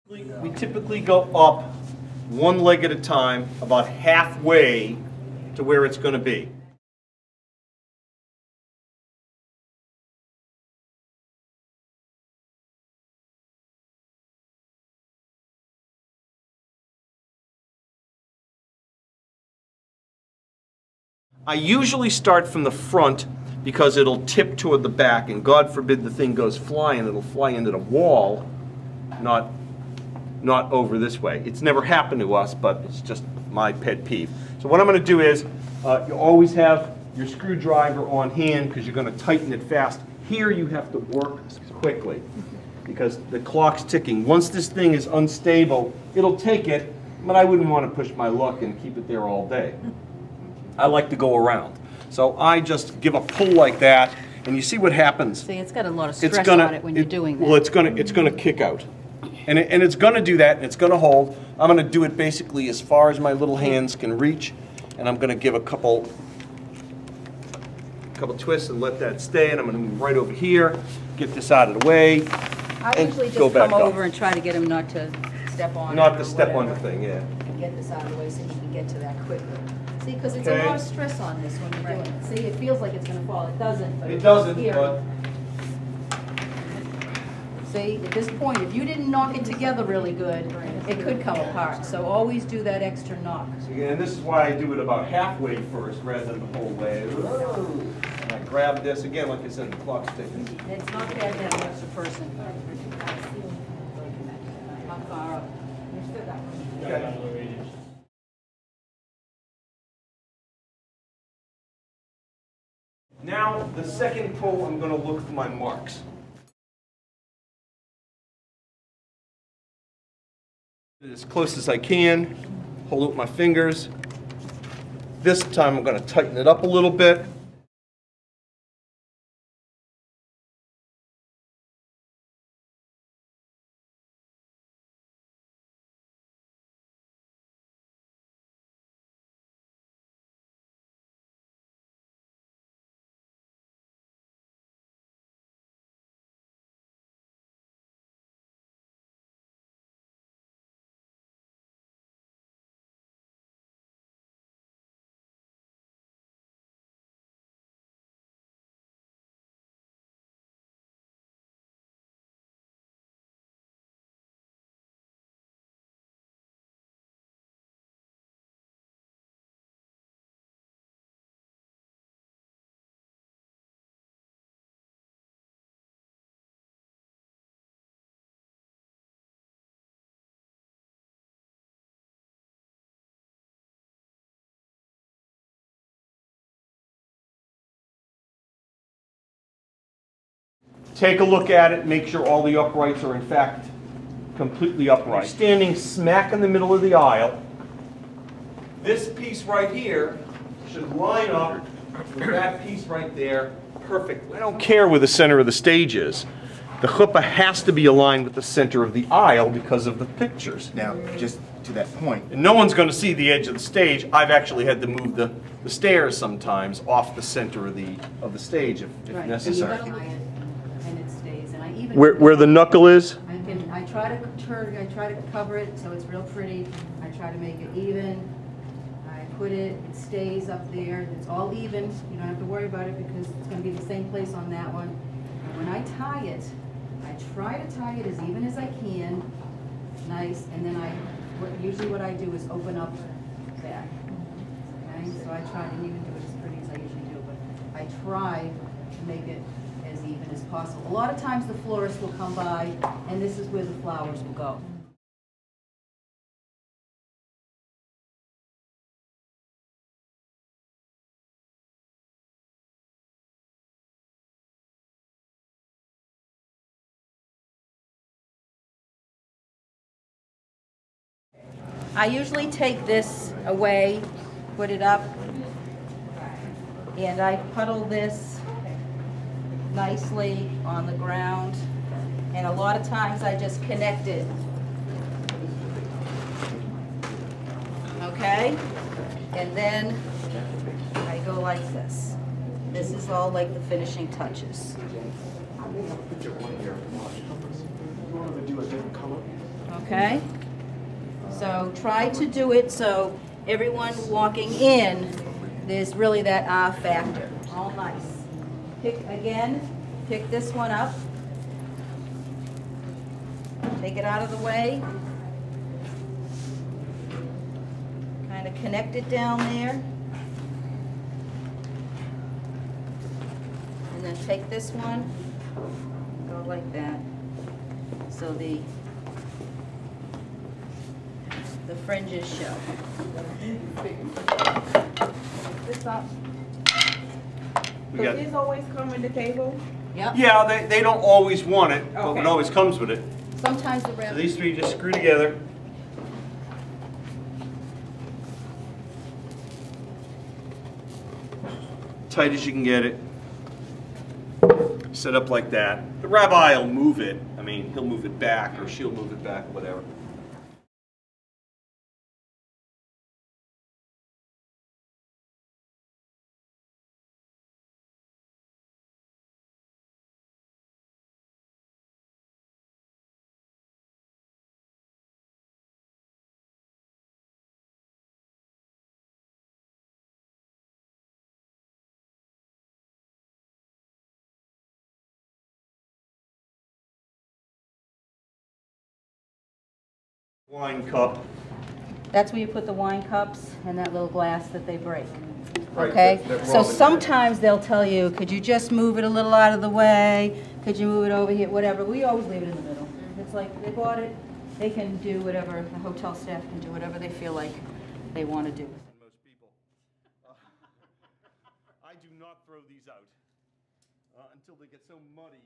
We typically go up one leg at a time, about halfway to where it's going to be. I usually start from the front because it'll tip toward the back, and God forbid the thing goes flying, it'll fly into the wall, not over this way. It's never happened to us, but it's just my pet peeve. So what I'm going to do is, you always have your screwdriver on hand because you're going to tighten it fast. Here you have to work quickly because the clock's ticking. Once this thing is unstable, it'll take it, but I wouldn't want to push my luck and keep it there all day. I like to go around. So I just give a pull like that, and you see what happens. See, it's got a lot of stress on it when you're doing that. Well, it's gonna kick out. And it's going to do that, and it's going to hold. I'm going to do it basically as far as my little hands can reach, and I'm going to give a couple twists and let that stay, and I'm going to move right over here, get this out of the way, I usually just come over and try to get him not to step on it. Not to step on the thing, yeah. And get this out of the way so you can get to that quickly. See, because it's a lot of stress on this when you're doing it. See, it feels like it's going to fall. It doesn't. But it doesn't, but... See, at this point, if you didn't knock it together really good, it could come apart. So always do that extra knock. And this is why I do it about halfway first rather than the whole way. And I grab this, again, like I said, the clock's ticking. It's not bad to have an extra person. How far up? Okay. Now, the second pull, I'm going to look for my marks. As close as I can, hold it with my fingers. This time I'm going to tighten it up a little bit. Take a look at it, make sure all the uprights are in fact completely upright. Standing smack in the middle of the aisle, this piece right here should line up with that piece right there perfectly. I don't care where the center of the stage is. The chuppah has to be aligned with the center of the aisle because of the pictures. Now, just to that point. And no one's going to see the edge of the stage. I've actually had to move the stairs sometimes off the center of the stage if necessary. And it stays. And I even Where the knuckle is? I try to cover it so it's real pretty. I try to make it even. I put it, it stays up there. It's all even. You don't have to worry about it because it's going to be the same place on that one. And when I tie it, I try to tie it as even as I can. Nice. And then usually what I do is open up back. Okay? So I try to even do it as pretty as I usually do, but I try to make it as even as possible. A lot of times the florist will come by, and this is where the flowers will go. I usually take this away, put it up, and I puddle this nicely on the ground, and a lot of times I just connect it. Okay? And then I go like this. This is all like the finishing touches. Okay? So try to do it so everyone walking in, there's really that ah factor. All nice. Pick this one up. Take it out of the way. Kind of connect it down there. And then take this one, go like that. So the fringes show. This up. We So got- these always come in the table? Yep. Yeah, they don't always want it, but it Okay. always comes with it. Sometimes the So wrap. these three just screw together. Tight as you can get it. Set up like that. The rabbi will move it. I mean, he'll move it back or she'll move it back, whatever. Wine cup. That's where you put the wine cups and that little glass that they break. Right, Okay? that So Robin had. sometimes they'll tell you, could you just move it a little out of the way? Could you move it over here? Whatever. We always leave it in the middle. It's like they bought it, they can do whatever, the hotel staff can do whatever they feel like they want to do. Most people. I do not throw these out until they get so muddy